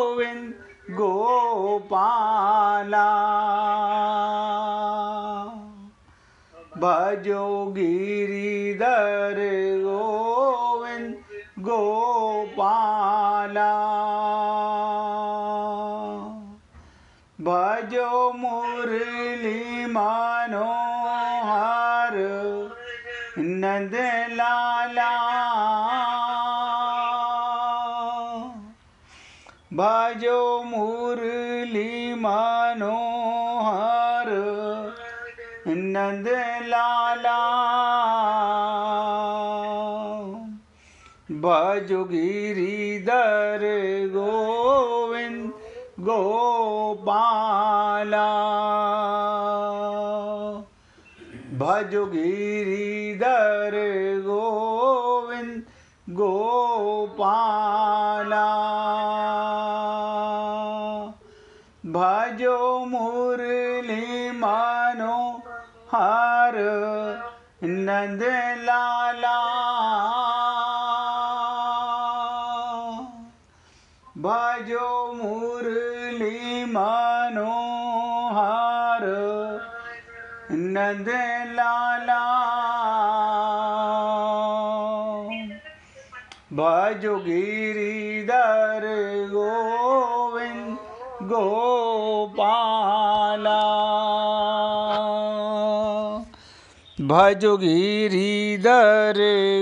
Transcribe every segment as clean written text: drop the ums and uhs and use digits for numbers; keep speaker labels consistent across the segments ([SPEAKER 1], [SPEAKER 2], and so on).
[SPEAKER 1] गोविंद गोपाला भजो गिरिधर गोविंद गोपाला भजो मुरली मनोहर नंद लाला भजो मुरली मनोहर नंद लाला भजो गिरिधर गोविंद गोपाला भजो गिरिधर गोविंद गोपाला भजो मुरली मनोहर नंद लाला भजो मुरली मनोहर नंद लाला भजो गिरिधर गोविंद गोपाला भजो गिरिधर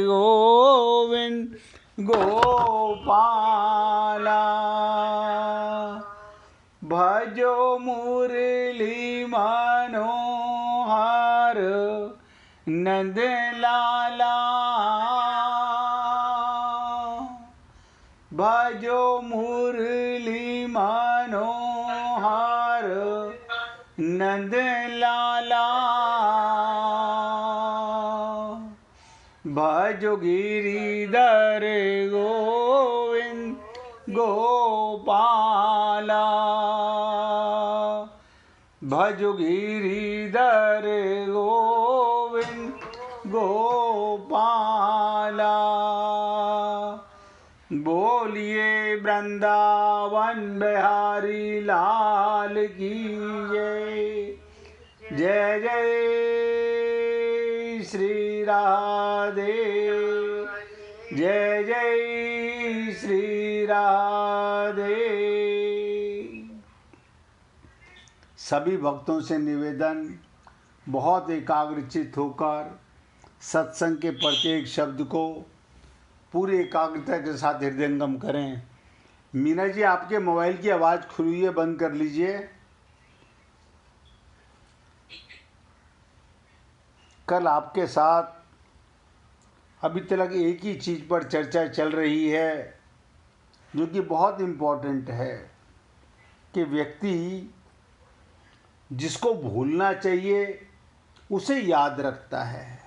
[SPEAKER 1] गोविंद गोपाला भजो मुरली मनोहर नंद लाला भजो मुरली मनोहर नंद लाला भजो गिरिधर गोविंद गोपाला भजो गिरिधर गोविंद गोपाला बोलिए वृंदावन बिहारी लाल की जय जय जय श्री राधे जय जय श्री राधे। सभी भक्तों से निवेदन, बहुत एकाग्रचित होकर सत्संग के प्रत्येक शब्द को पूरी एकाग्रता के साथ हृदयंगम करें। मीना जी, आपके मोबाइल की आवाज़ खुली है, बंद कर लीजिए। कल आपके साथ अभी तक एक ही चीज़ पर चर्चा चल रही है जो कि बहुत इम्पोर्टेंट है कि व्यक्ति जिसको भूलना चाहिए उसे याद रखता है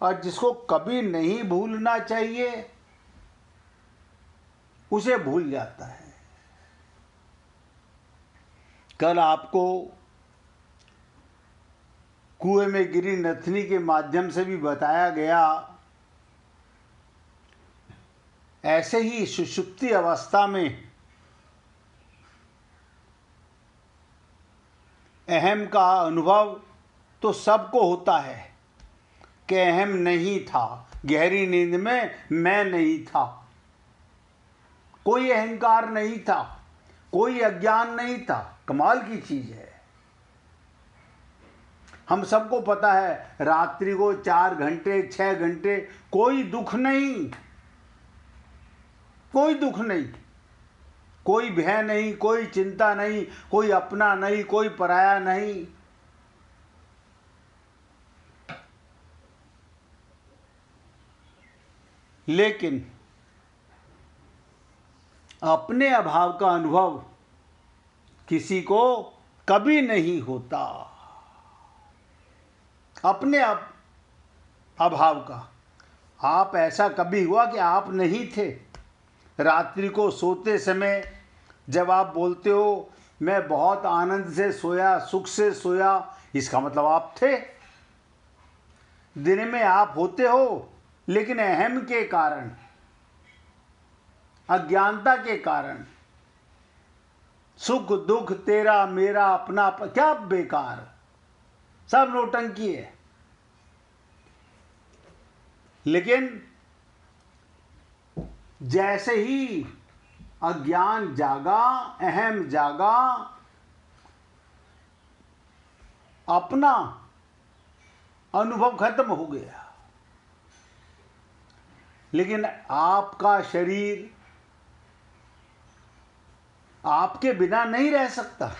[SPEAKER 1] और जिसको कभी नहीं भूलना चाहिए उसे भूल जाता है। कल आपको कुएं में गिरी नथनी के माध्यम से भी बताया गया, ऐसे ही सुषुप्ति अवस्था में अहम का अनुभव तो सबको होता है कि अहम नहीं था, गहरी नींद में मैं नहीं था, कोई अहंकार नहीं था, कोई अज्ञान नहीं था। कमाल की चीज है। हम सबको पता है रात्रि को 4 घंटे 6 घंटे कोई दुख नहीं, कोई दुख नहीं, कोई भय नहीं, कोई चिंता नहीं, कोई अपना नहीं, कोई पराया नहीं। लेकिन अपने अभाव का अनुभव किसी को कभी नहीं होता। अपने अभाव का। आप ऐसा कभी हुआ कि आप नहीं थे? रात्रि को सोते समय जब आप बोलते हो मैं बहुत आनंद से सोया, सुख से सोया, इसका मतलब आप थे। दिन में आप होते हो, लेकिन अहम के कारण, अज्ञानता के कारण सुख दुख तेरा मेरा अपना क्या बेकार, सब नौटंकी है। लेकिन जैसे ही अज्ञान जागा, अहम जागा, अपना अनुभव खत्म हो गया। लेकिन आपका शरीर आपके बिना नहीं रह सकता।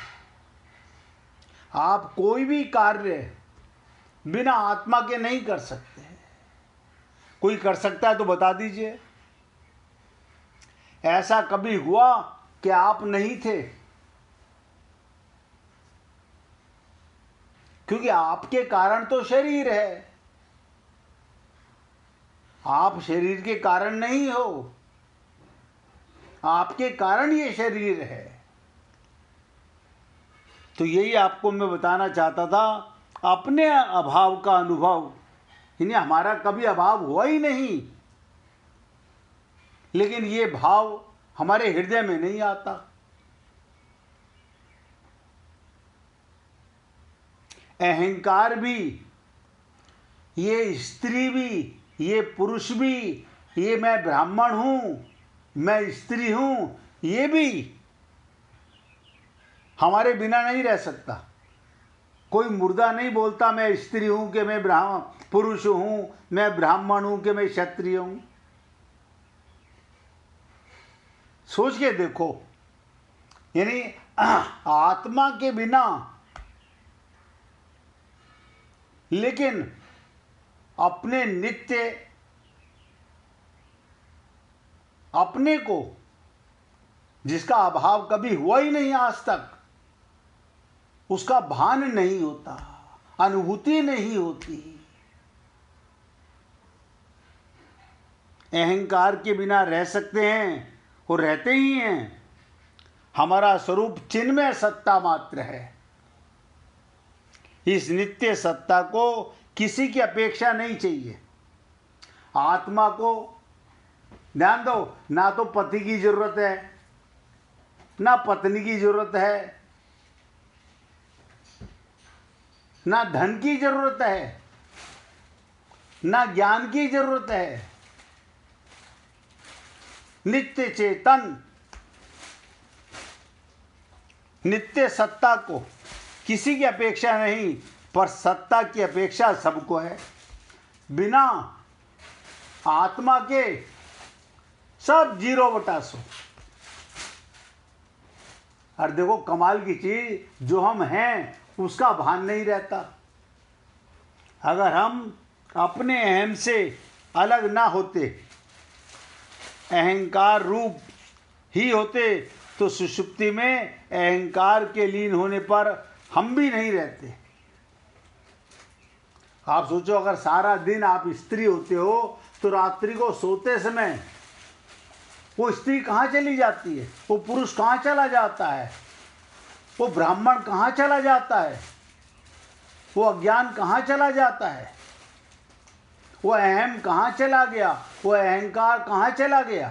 [SPEAKER 1] आप कोई भी कार्य बिना आत्मा के नहीं कर सकते। कोई कर सकता है तो बता दीजिए। ऐसा कभी हुआ कि आप नहीं थे? क्योंकि आपके कारण तो शरीर है, आप शरीर के कारण नहीं हो, आपके कारण ये शरीर है। तो यही आपको मैं बताना चाहता था। अपने अभाव का अनुभव, यानी हमारा कभी अभाव हुआ ही नहीं, लेकिन ये भाव हमारे हृदय में नहीं आता। अहंकार भी, ये स्त्री भी, ये पुरुष भी, ये मैं ब्राह्मण हूं, मैं स्त्री हूं, ये भी हमारे बिना नहीं रह सकता। कोई मुर्दा नहीं बोलता मैं स्त्री हूं कि मैं पुरुष हूं, मैं ब्राह्मण हूं कि मैं क्षत्रिय हूं। सोच के देखो, यानी आत्मा के बिना, लेकिन अपने नित्य अपने को, जिसका अभाव कभी हुआ ही नहीं आज तक, उसका भान नहीं होता, अनुभूति नहीं होती। अहंकार के बिना रह सकते हैं और रहते ही हैं। हमारा स्वरूप चिन्मय सत्ता मात्र है। इस नित्य सत्ता को किसी की अपेक्षा नहीं चाहिए। आत्मा को ध्यान दो, ना तो पति की जरूरत है, ना पत्नी की जरूरत है, ना धन की जरूरत है, ना ज्ञान की जरूरत है। नित्य चेतन, नित्य सत्ता को किसी की अपेक्षा नहीं, पर सत्ता की अपेक्षा सबको है। बिना आत्मा के सब 0/100। और देखो कमाल की चीज, जो हम हैं उसका भान नहीं रहता। अगर हम अपने अहम से अलग ना होते, अहंकार रूप ही होते, तो सुषुप्ति में अहंकार के लीन होने पर हम भी नहीं रहते। आप सोचो, अगर सारा दिन आप स्त्री होते हो तो रात्रि को सोते समय वो स्त्री कहाँ चली जाती है? वो पुरुष कहाँ चला जाता है? वो ब्राह्मण कहाँ चला जाता है? वो अज्ञान कहाँ चला जाता है? वो अहम कहाँ चला गया? वो अहंकार कहाँ चला गया?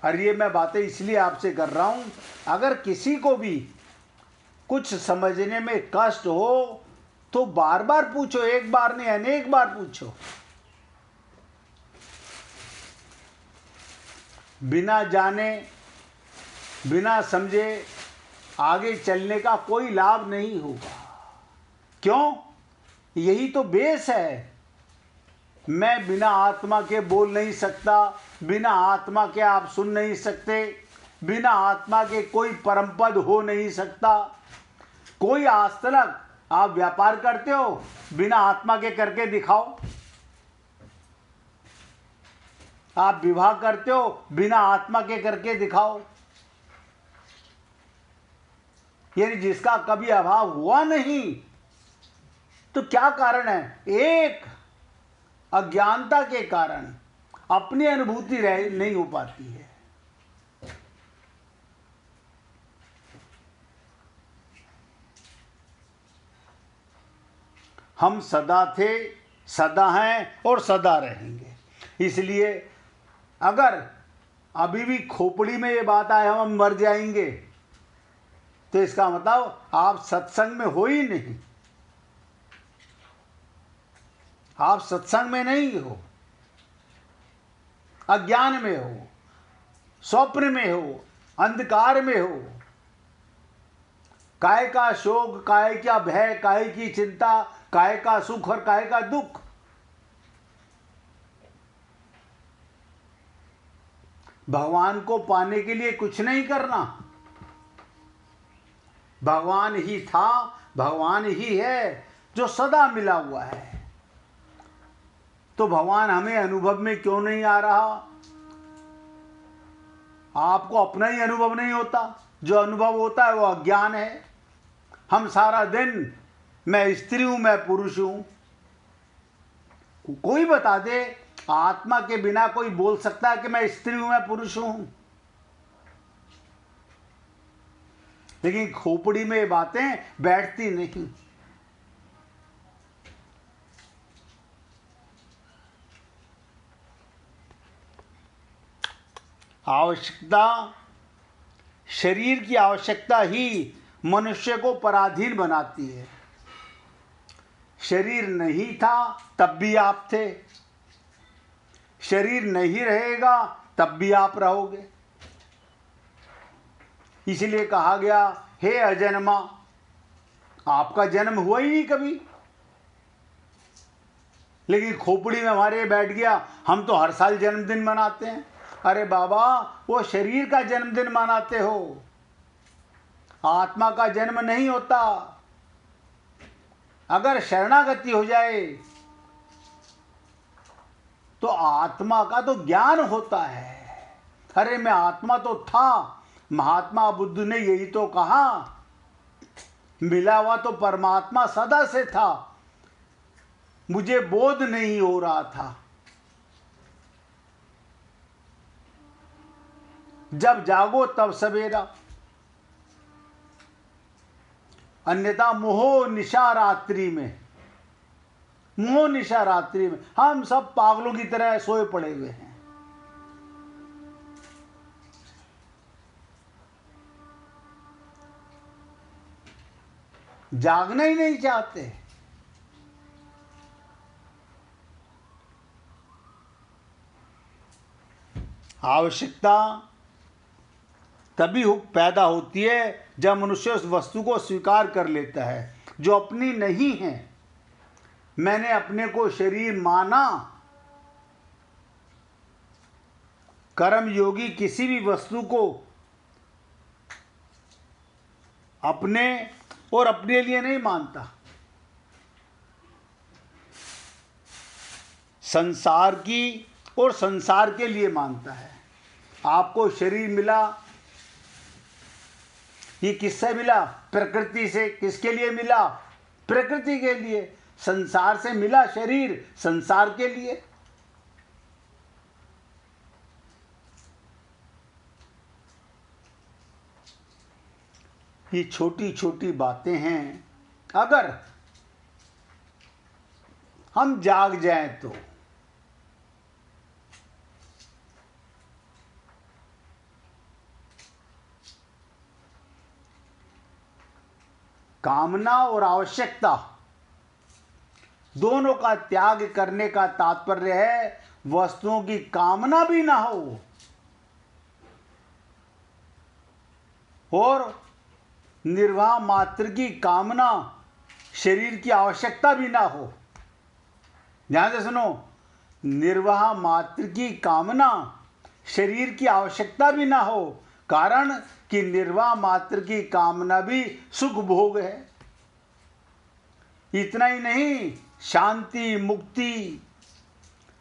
[SPEAKER 1] और ये मैं बातें इसलिए आपसे कर रहा हूं, अगर किसी को भी कुछ समझने में कष्ट हो तो बार बार पूछो, एक बार नहीं अनेक बार पूछो। बिना जाने, बिना समझे आगे चलने का कोई लाभ नहीं होगा। क्यों? यही तो बेस है। मैं बिना आत्मा के बोल नहीं सकता, बिना आत्मा के आप सुन नहीं सकते, बिना आत्मा के कोई परम पद हो नहीं सकता। कोई आज तक आप व्यापार करते हो, बिना आत्मा के करके दिखाओ। आप विवाह करते हो, बिना आत्मा के करके दिखाओ। यानी जिसका कभी अभाव हुआ नहीं, तो क्या कारण है? एक अज्ञानता के कारण अपनी अनुभूति नहीं हो पाती है। हम सदा थे, सदा हैं और सदा रहेंगे। इसलिए अगर अभी भी खोपड़ी में ये बात आए हम मर जाएंगे, तो इसका मतलब आप सत्संग में हो ही नहीं, आप सत्संग में नहीं हो, अज्ञान में हो, स्वप्न में हो, अंधकार में हो। काय का शोक, काय का भय, काय की चिंता, काय का सुख और काय का दुख। भगवान को पाने के लिए कुछ नहीं करना, भगवान ही था, भगवान ही है जो सदा मिला हुआ है। तो भगवान हमें अनुभव में क्यों नहीं आ रहा? आपको अपना ही अनुभव नहीं होता, जो अनुभव होता है वो अज्ञान है। हम सारा दिन मैं स्त्री हूं, मैं पुरुष हूं, कोई बता दे आत्मा के बिना कोई बोल सकता है कि मैं स्त्री हूं, मैं पुरुष हूं? लेकिन खोपड़ी में ये बातें बैठती नहीं। आवश्यकता, शरीर की आवश्यकता ही मनुष्य को पराधीन बनाती है। शरीर नहीं था तब भी आप थे, शरीर नहीं रहेगा तब भी आप रहोगे। इसलिए कहा गया, हे अजन्मा, आपका जन्म हुआ ही नहीं कभी, लेकिन खोपड़ी में हमारे बैठ गया, हम तो हर साल जन्मदिन मनाते हैं। अरे बाबा, वो शरीर का जन्मदिन मनाते हो, आत्मा का जन्म नहीं होता। अगर शरणागति हो जाए तो आत्मा का तो ज्ञान होता है। अरे मैं आत्मा तो था, महात्मा बुद्ध ने यही तो कहा, मिला हुआ तो परमात्मा सदा से था, मुझे बोध नहीं हो रहा था। जब जागो तब सवेरा, अन्यथा मोह निशा रात्रि में, मोह निशा रात्रि में हम सब पागलों की तरह सोए पड़े हुए हैं। जागना ही नहीं चाहते। आवश्यकता तभी पैदा होती है जब मनुष्य उस वस्तु को स्वीकार कर लेता है जो अपनी नहीं है। मैंने अपने को शरीर माना। कर्म योगी किसी भी वस्तु को अपने और अपने लिए नहीं मानता, संसार की और संसार के लिए मानता है। आपको शरीर मिला, ये किससे मिला? प्रकृति से। किसके लिए मिला? प्रकृति के लिए। संसार से मिला शरीर, संसार के लिए। ये छोटी छोटी बातें हैं, अगर हम जाग जाएं तो कामना और आवश्यकता दोनों का त्याग करने का तात्पर्य है वस्तुओं की कामना भी ना हो और निर्वाह मात्र की कामना, शरीर की आवश्यकता भी ना हो। ध्यान से सुनो, निर्वाह मात्र की कामना, शरीर की आवश्यकता भी ना हो। कारण कि निर्वाह मात्र की कामना भी सुख भोग है। इतना ही नहीं, शांति, मुक्ति,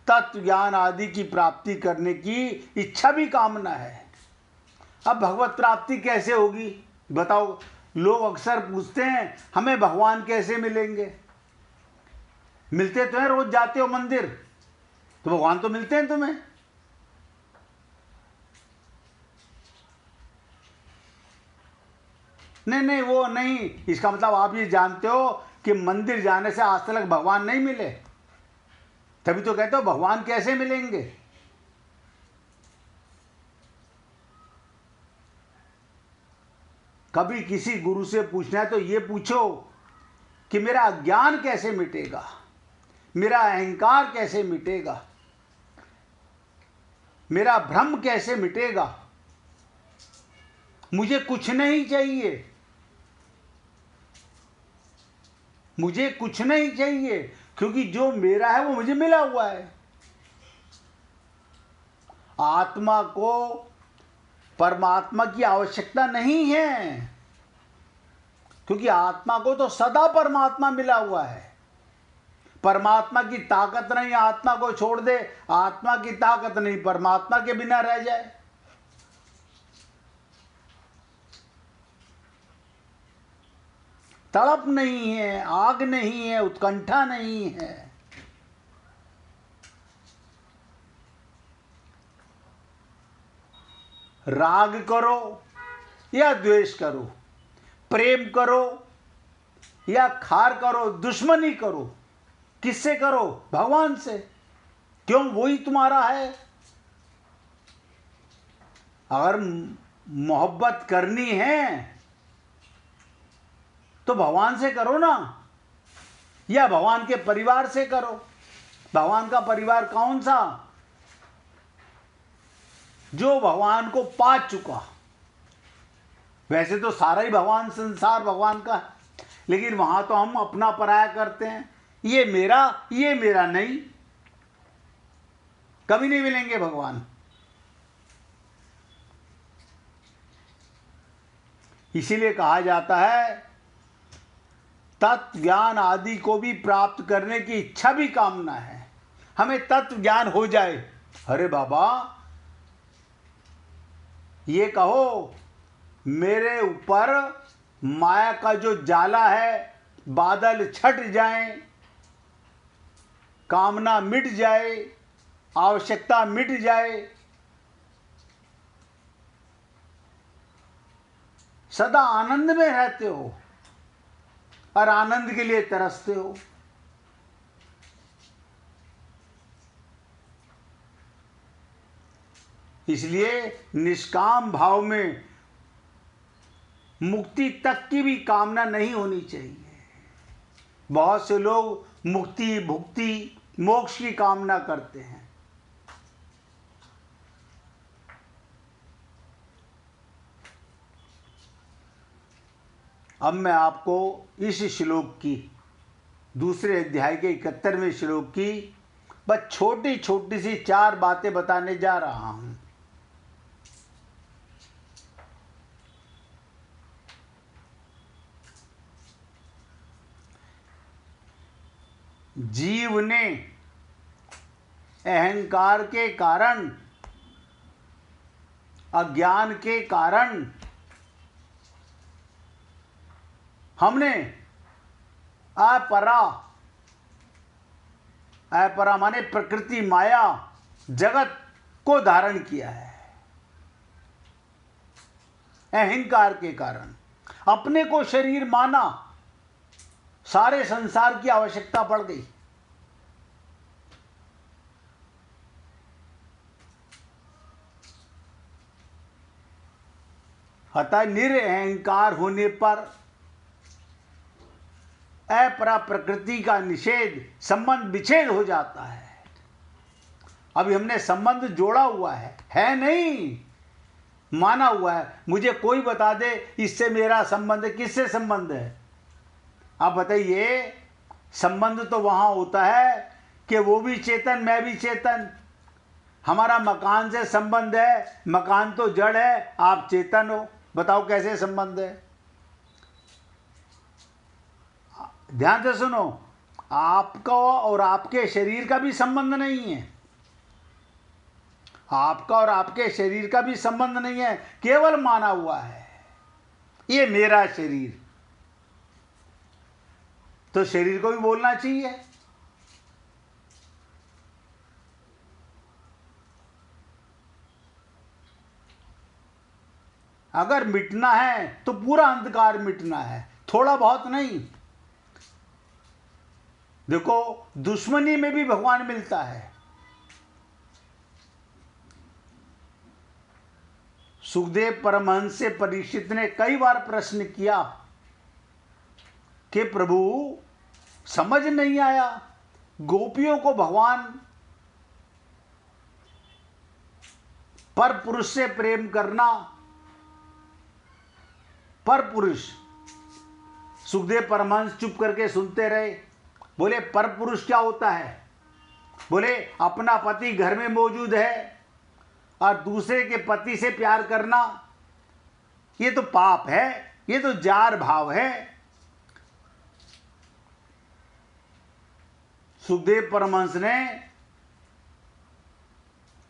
[SPEAKER 1] तत्व ज्ञान आदि की प्राप्ति करने की इच्छा भी कामना है। अब भगवत प्राप्ति कैसे होगी बताओ? लोग अक्सर पूछते हैं हमें भगवान कैसे मिलेंगे? मिलते तो हैं, रोज जाते हो मंदिर, तो भगवान तो मिलते हैं तुम्हें। नहीं नहीं, वो नहीं। इसका मतलब आप ये जानते हो कि मंदिर जाने से आज तक भगवान नहीं मिले, तभी तो कहते हो भगवान कैसे मिलेंगे। कभी किसी गुरु से पूछना है तो ये पूछो कि मेरा अज्ञान कैसे मिटेगा, मेरा अहंकार कैसे मिटेगा, मेरा भ्रम कैसे मिटेगा। मुझे कुछ नहीं चाहिए, मुझे कुछ नहीं चाहिए, क्योंकि जो मेरा है वो मुझे मिला हुआ है। आत्मा को परमात्मा की आवश्यकता नहीं है, क्योंकि आत्मा को तो सदा परमात्मा मिला हुआ है। परमात्मा की ताकत नहीं आत्मा को छोड़ दे, आत्मा की ताकत नहीं परमात्मा के बिना रह जाए। तड़प नहीं है, आग नहीं है, उत्कंठा नहीं है। राग करो या द्वेष करो, प्रेम करो या खार करो, दुश्मनी करो, किससे करो? भगवान से। क्यों? वही तुम्हारा है। अगर मोहब्बत करनी है तो भगवान से करो ना, या भगवान के परिवार से करो। भगवान का परिवार कौन सा? जो भगवान को पा चुका। वैसे तो सारा ही भगवान, संसार भगवान का है, लेकिन वहां तो हम अपना पराया करते हैं। ये मेरा नहीं। कभी नहीं मिलेंगे भगवान। इसीलिए कहा जाता है तत्व ज्ञान आदि को भी प्राप्त करने की इच्छा भी कामना है। हमें तत्व ज्ञान हो जाए। अरे बाबा, ये कहो मेरे ऊपर माया का जो जाला है, बादल छट जाएं, कामना मिट जाए, आवश्यकता मिट जाए, सदा आनंद में रहते हो और आनंद के लिए तरसते हो। इसलिए निष्काम भाव में मुक्ति तक की भी कामना नहीं होनी चाहिए। बहुत से लोग मुक्ति, भुक्ति, मोक्ष की कामना करते हैं। अब मैं आपको इस श्लोक की, दूसरे अध्याय के 71वें श्लोक की बस छोटी छोटी सी 4 बातें बताने जा रहा हूं। जीव ने अहंकार के कारण, अज्ञान के कारण हमने अपरा माने प्रकृति, माया, जगत को धारण किया है। अहंकार के कारण अपने को शरीर माना, सारे संसार की आवश्यकता पड़ गई। अतः निरअहंकार होने पर अपरा प्रकृति का निषेध, संबंध विच्छेद हो जाता है। अभी हमने संबंध जोड़ा हुआ है नहीं, माना हुआ है। मुझे कोई बता दे इससे मेरा संबंध है, किससे संबंध है? आप बताइए। संबंध तो वहां होता है कि वो भी चेतन, मैं भी चेतन। हमारा मकान से संबंध है, मकान तो जड़ है, आप चेतन हो। बताओ कैसे संबंध है? ध्यान से सुनो, आपका और आपके शरीर का भी संबंध नहीं है। आपका और आपके शरीर का भी संबंध नहीं है, केवल माना हुआ है ये मेरा शरीर। तो शरीर को भी बोलना चाहिए। अगर मिटना है तो पूरा अंधकार मिटना है, थोड़ा बहुत नहीं। देखो, दुश्मनी में भी भगवान मिलता है, सुखदेव परमहंस से परीक्षित ने कई बार प्रश्न किया कि प्रभु समझ नहीं आया, गोपियों को भगवान पर पुरुष से प्रेम करना, पर पुरुष। सुखदेव परमहंस चुप करके सुनते रहे। बोले पर पुरुष क्या होता है? बोले अपना पति घर में मौजूद है और दूसरे के पति से प्यार करना, ये तो पाप है, ये तो जार भाव है। सुखदेव परमहंस ने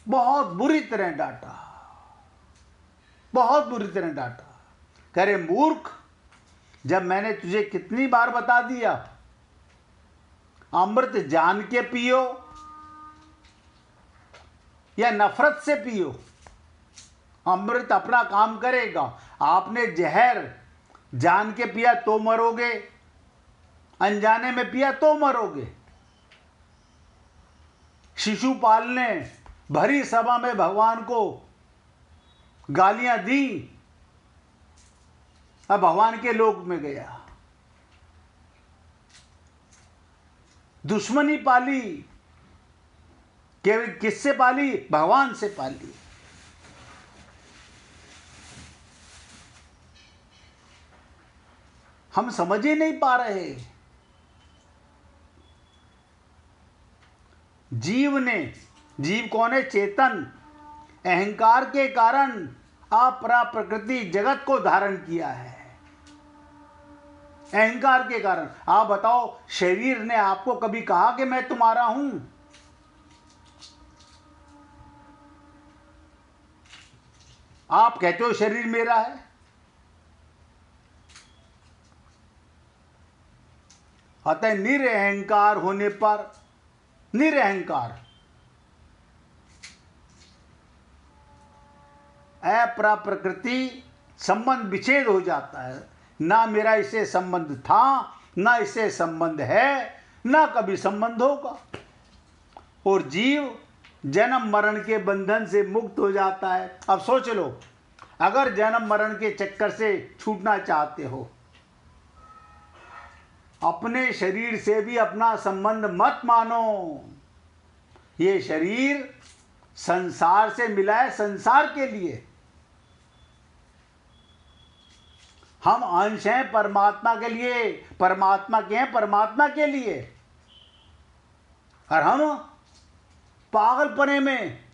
[SPEAKER 1] बहुत बुरी तरह डांटा, बहुत बुरी तरह डांटा। कह रहे मूर्ख, जब मैंने तुझे कितनी बार बता दिया, अमृत जान के पियो या नफरत से पियो, अमृत अपना काम करेगा। आपने जहर जान के पिया तो मरोगे, अनजाने में पिया तो मरोगे। शिशुपाल ने भरी सभा में भगवान को गालियां दी, अब भगवान के लोक में गया। दुश्मनी पाली, केवल किससे पाली? भगवान से पाली। हम समझ ही नहीं पा रहे। जीव कौन है? चेतन, अहंकार के कारण अपरा प्रकृति जगत को धारण किया है। अहंकार के कारण। आप बताओ, शरीर ने आपको कभी कहा कि मैं तुम्हारा हूं? आप कहते हो शरीर मेरा है। अतः निरअहकार होने पर, निरअहकार अपरा प्रकृति संबंध विच्छेद हो जाता है। ना मेरा इससे संबंध था, ना इससे संबंध है, ना कभी संबंध होगा। और जीव जन्म मरण के बंधन से मुक्त हो जाता है। अब सोच लो, अगर जन्म मरण के चक्कर से छूटना चाहते हो, अपने शरीर से भी अपना संबंध मत मानो। ये शरीर संसार से मिला है, संसार के लिए। हम अंश हैं परमात्मा के लिए, परमात्मा के हैं परमात्मा के लिए। और हम पागलपने में,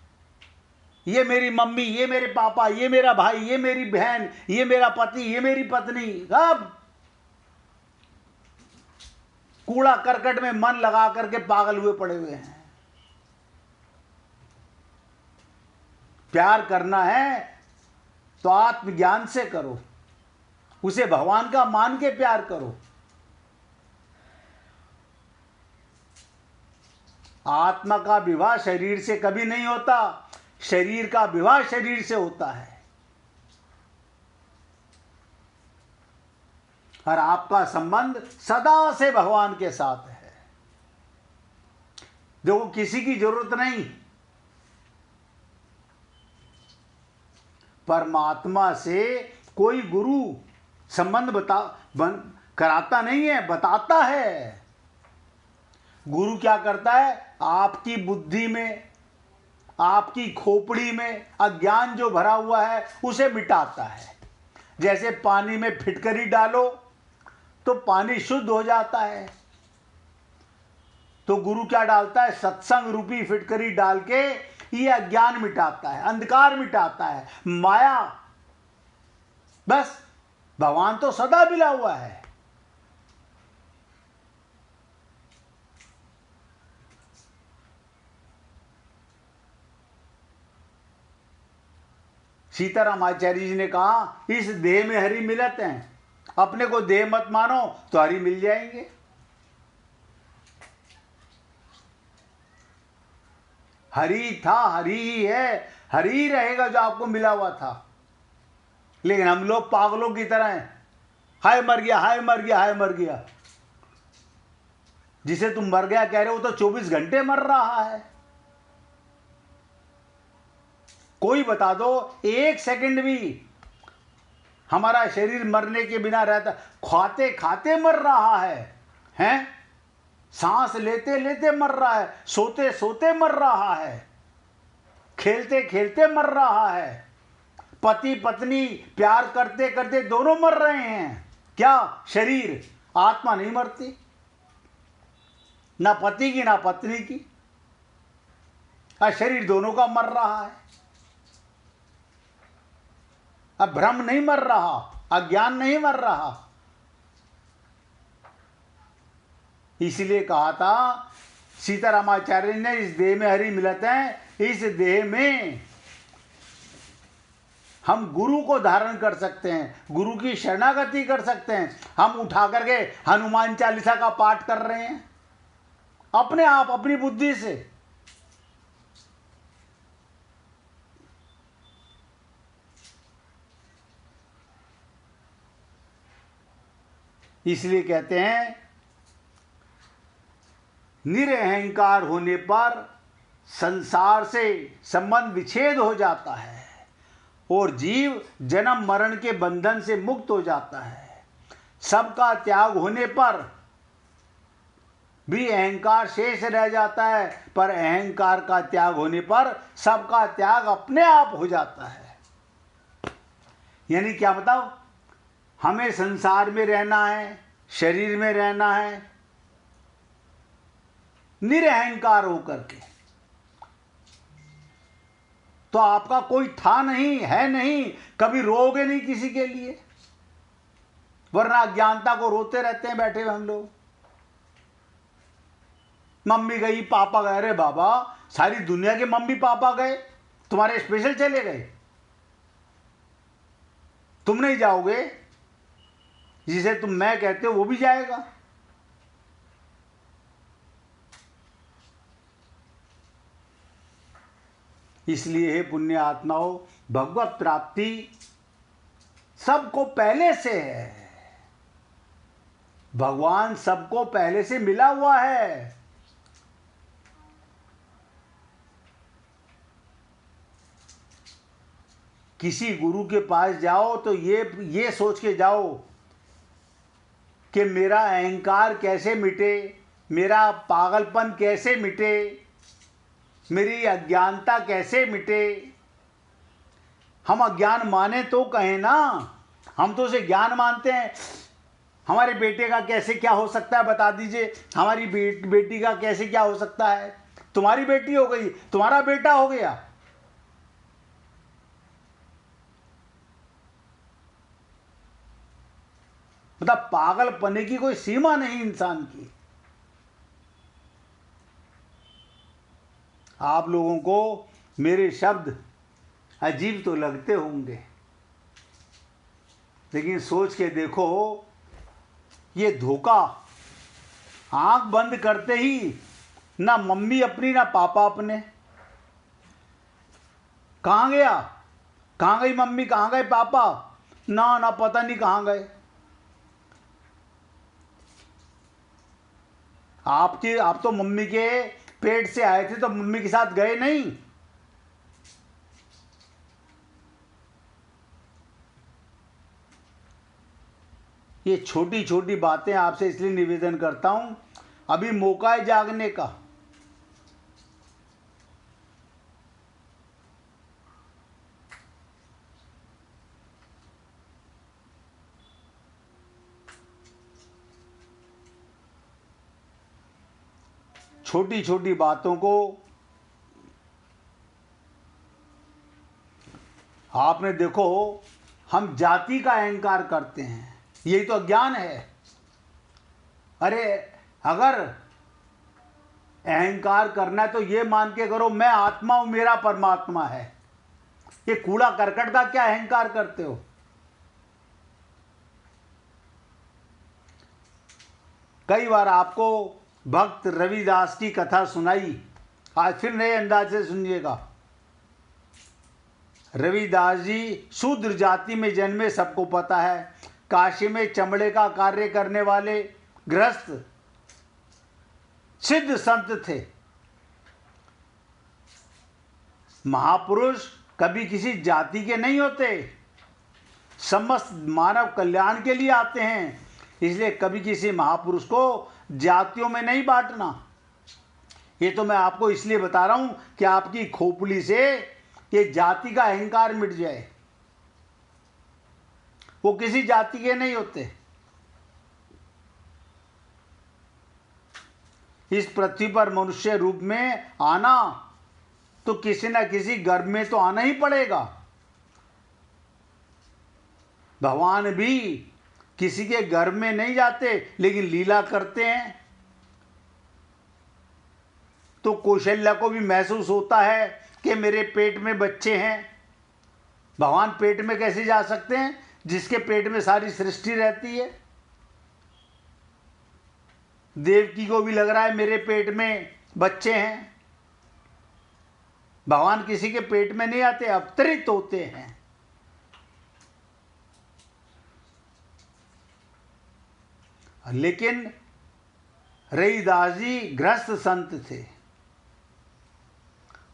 [SPEAKER 1] ये मेरी मम्मी, ये मेरे पापा, ये मेरा भाई, ये मेरी बहन, ये मेरा पति, ये मेरी पत्नी, अब कूड़ा करकट में मन लगा करके पागल हुए पड़े हुए हैं। प्यार करना है तो आत्मज्ञान से करो, उसे भगवान का मान के प्यार करो। आत्मा का विवाह शरीर से कभी नहीं होता, शरीर का विवाह शरीर से होता है। और आपका संबंध सदा से भगवान के साथ है। देखो, किसी की जरूरत नहीं, परमात्मा से कोई गुरु संबंध कराता नहीं है, बताता है। गुरु क्या करता है? आपकी बुद्धि में, आपकी खोपड़ी में अज्ञान जो भरा हुआ है उसे मिटाता है। जैसे पानी में फिटकरी डालो तो पानी शुद्ध हो जाता है, तो गुरु क्या डालता है? सत्संग रूपी फिटकरी डाल के ये अज्ञान मिटाता है, अंधकार मिटाता है, माया। बस भगवान तो सदा मिला हुआ है। सीताराम आचार्य जी ने कहा, इस देह में हरि मिलत हैं, अपने को देह मत मानो तो हरि मिल जाएंगे। हरि था, हरि ही है, हरि ही रहेगा जो आपको मिला हुआ था। लेकिन हम लोग पागलों की तरह हैं, हाय मर गया, हाय मर गया, हाय मर गया। जिसे तुम मर गया कह रहे हो तो 24 घंटे मर रहा है। कोई बता दो, 1 सेकंड भी हमारा शरीर मरने के बिना रहता, खाते खाते मर रहा है, हैं? सांस लेते लेते मर रहा है, सोते सोते मर रहा है, खेलते खेलते मर रहा है, पति पत्नी प्यार करते करते दोनों मर रहे हैं। क्या शरीर, आत्मा नहीं मरती? ना पति की ना पत्नी की, शरीर दोनों का मर रहा है। अब भ्रम नहीं मर रहा, अज्ञान नहीं मर रहा। इसलिए कहा था सीतारामाचार्य ने, इस देह में हरि मिलत है, इस देह में हम गुरु को धारण कर सकते हैं, गुरु की शरणागति कर सकते हैं। हम उठा करके हनुमान चालीसा का पाठ कर रहे हैं अपने आप, अपनी बुद्धि से। इसलिए कहते हैं निरअहंकार होने पर संसार से संबंध विच्छेद हो जाता है और जीव जन्म मरण के बंधन से मुक्त हो जाता है। सबका त्याग होने पर भी अहंकार शेष रह जाता है, पर अहंकार का त्याग होने पर सबका त्याग अपने आप हो जाता है। यानी क्या बताओ, हमें संसार में रहना है, शरीर में रहना है निरअहंकार होकर के, तो आपका कोई था नहीं, है नहीं, कभी रोओगे नहीं किसी के लिए, वरना अज्ञानता को रोते रहते हैं बैठे हुए हम लोग। मम्मी गई, पापा गए, अरे बाबा सारी दुनिया के मम्मी पापा गए, तुम्हारे स्पेशल चले गए, तुम नहीं जाओगे? जिसे तुम मैं कहते हो वो भी जाएगा। इसलिए हे पुण्य आत्माओं, भगवत प्राप्ति सबको पहले से है, भगवान सबको पहले से मिला हुआ है। किसी गुरु के पास जाओ तो ये सोच के जाओ कि मेरा अहंकार कैसे मिटे, मेरा पागलपन कैसे मिटे, मेरी अज्ञानता कैसे मिटे। हम अज्ञान माने तो कहें ना, हम तो उसे ज्ञान मानते हैं। हमारे बेटे का कैसे क्या हो सकता है बता दीजिए, हमारी बेटी का कैसे क्या हो सकता है? तुम्हारी बेटी हो गई, तुम्हारा बेटा हो गया। मतलब पागलपने की कोई सीमा नहीं इंसान की। आप लोगों को मेरे शब्द अजीब तो लगते होंगे, लेकिन सोच के देखो, ये धोखा, आंख बंद करते ही ना मम्मी अपनी ना पापा अपने। कहाँ गया, कहाँ गई मम्मी, कहाँ गए पापा, ना ना पता नहीं कहाँ गए। आप तो मम्मी के पेट से आए थे, तो मम्मी के साथ गए नहीं। ये छोटी छोटी बातें आपसे इसलिए निवेदन करता हूं, अभी मौका है जागने का। छोटी छोटी बातों को आपने देखो, हम जाति का अहंकार करते हैं, यही तो अज्ञान है। अरे अगर अहंकार करना है तो ये मान के करो मैं आत्मा हूं, मेरा परमात्मा है। ये कूड़ा करकट का क्या अहंकार करते हो? कई बार आपको भक्त रविदास की कथा सुनाई, आज फिर नए अंदाज से सुनिएगा। रविदास जी शूद्र जाति में जन्मे, सबको पता है। काशी में चमड़े का कार्य करने वाले गृहस्थ सिद्ध संत थे। महापुरुष कभी किसी जाति के नहीं होते, समस्त मानव कल्याण के लिए आते हैं। इसलिए कभी किसी महापुरुष को जातियों में नहीं बांटना। ये तो मैं आपको इसलिए बता रहा हूं कि आपकी खोपड़ी से ये जाति का अहंकार मिट जाए। वो किसी जाति के नहीं होते। इस पृथ्वी पर मनुष्य रूप में आना तो किसी न किसी गर्भ में तो आना ही पड़ेगा। भगवान भी किसी के गर्भ में नहीं जाते, लेकिन लीला करते हैं। तो कौशल्या को भी महसूस होता है कि मेरे पेट में बच्चे हैं। भगवान पेट में कैसे जा सकते हैं जिसके पेट में सारी सृष्टि रहती है। देवकी को भी लग रहा है मेरे पेट में बच्चे हैं। भगवान किसी के पेट में नहीं आते, अवतरित होते हैं। लेकिन रविदास जी गृहस्थ संत थे।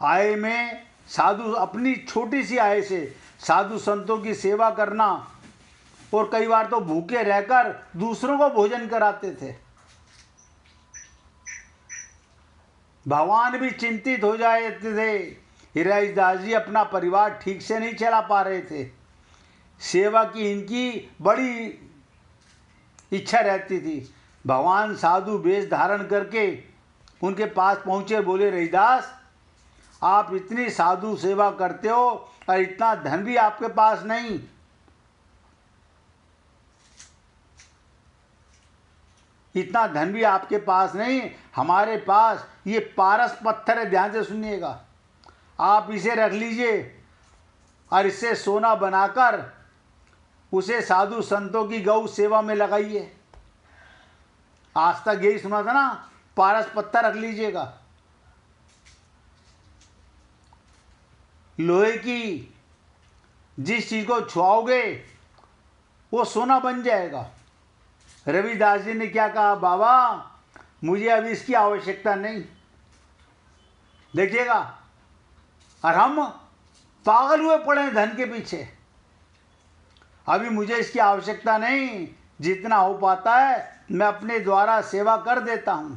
[SPEAKER 1] आय में साधु, अपनी छोटी सी आय से साधु संतों की सेवा करना, और कई बार तो भूखे रहकर दूसरों को भोजन कराते थे। भगवान भी चिंतित हो जाते थे। रविदास जी अपना परिवार ठीक से नहीं चला पा रहे थे। सेवा की इनकी बड़ी इच्छा रहती थी। भगवान साधु वेश धारण करके उनके पास पहुंचे, बोले रविदास, आप इतनी साधु सेवा करते हो और इतना धन भी आपके पास नहीं। इतना धन भी आपके पास नहीं, हमारे पास ये पारस पत्थर है। ध्यान से सुनिएगा, आप इसे रख लीजिए और इससे सोना बनाकर उसे साधु संतों की गौ सेवा में लगाइए। आज तक यही सुना था ना, पारस पत्थर रख लीजिएगा। लोहे की जिस चीज को छुआओगे वो सोना बन जाएगा। रविदास जी ने क्या कहा, बाबा मुझे अभी इसकी आवश्यकता नहीं। देखिएगा, और हम पागल हुए पड़े हैं धन के पीछे। अभी मुझे इसकी आवश्यकता नहीं, जितना हो पाता है मैं अपने द्वारा सेवा कर देता हूं।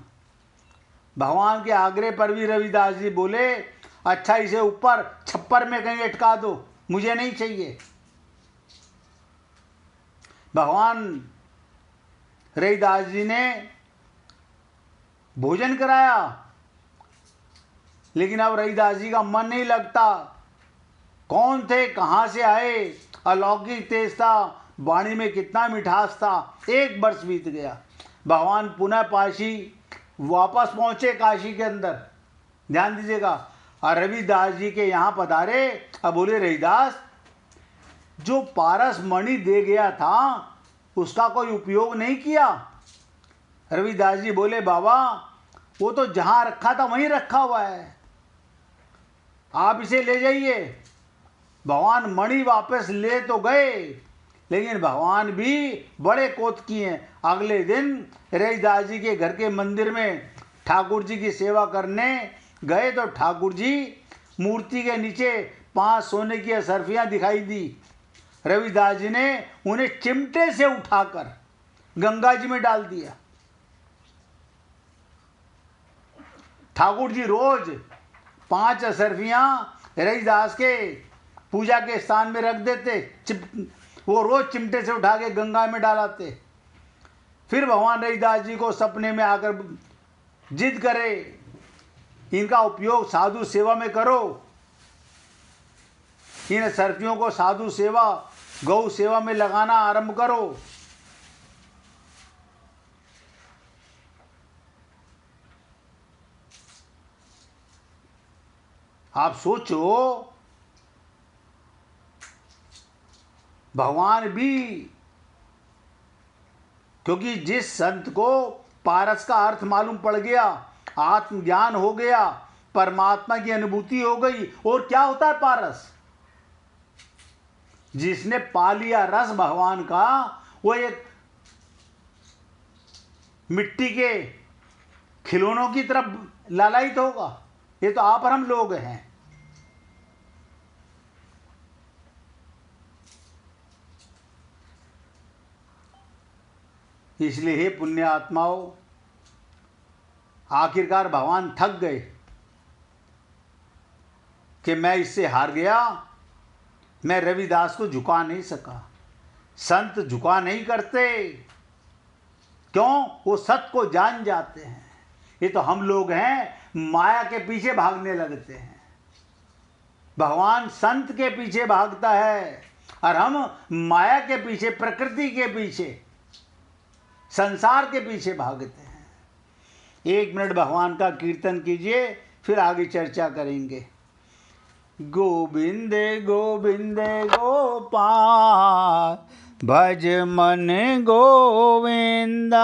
[SPEAKER 1] भगवान के आग्रह पर भी रविदास जी बोले, अच्छा इसे ऊपर छप्पर में कहीं अटका दो, मुझे नहीं चाहिए। भगवान रविदास जी ने भोजन कराया, लेकिन अब रविदास जी का मन नहीं लगता। कौन थे, कहां से आए, अलौकिक तेज था, वाणी में कितना मिठास था। 1 वर्ष बीत गया। भगवान पुनः पाशी वापस पहुंचे काशी के अंदर। ध्यान दीजिएगा, और रविदास जी के यहाँ पधारे। अब बोले रविदास, जो पारस मणि दे गया था उसका कोई उपयोग नहीं किया। रविदास जी बोले, बाबा वो तो जहां रखा था वहीं रखा हुआ है, आप इसे ले जाइए। भगवान मणि वापस ले तो गए, लेकिन भगवान भी बड़े कोत किए हैं। अगले दिन रविदास जी के घर के मंदिर में ठाकुर जी की सेवा करने गए तो ठाकुर जी मूर्ति के नीचे 5 सोने की असरफियां दिखाई दी। रविदास जी ने उन्हें चिमटे से उठाकर गंगा जी में डाल दिया। ठाकुर जी रोज 5 असरफियां रविदास के पूजा के स्थान में रख देते। वो रोज चिमटे से उठा के गंगा में डालाते। फिर भगवान रविदास जी को सपने में आकर जिद करे, इनका उपयोग साधु सेवा में करो, इन असरफियों को साधु सेवा, गौ सेवा में लगाना आरंभ करो। आप सोचो, भगवान भी, क्योंकि जिस संत को पारस का अर्थ मालूम पड़ गया, आत्मज्ञान हो गया, परमात्मा की अनुभूति हो गई। और क्या होता है पारस, जिसने पा लिया रस भगवान का, वो एक मिट्टी के खिलौनों की तरफ लालायित होगा। ये तो आप और हम लोग हैं। इसलिए हे पुण्य आत्माओं, आखिरकार भगवान थक गए कि मैं इससे हार गया, मैं रविदास को झुका नहीं सका। संत झुका नहीं करते, क्यों? वो सत्य को जान जाते हैं। ये तो हम लोग हैं, माया के पीछे भागने लगते हैं। भगवान संत के पीछे भागता है और हम माया के पीछे, प्रकृति के पीछे, संसार के पीछे भागते हैं। 1 मिनट भगवान का कीर्तन कीजिए, फिर आगे चर्चा करेंगे। गोविंद गोविंद गोपाल भज मन गोविंदा,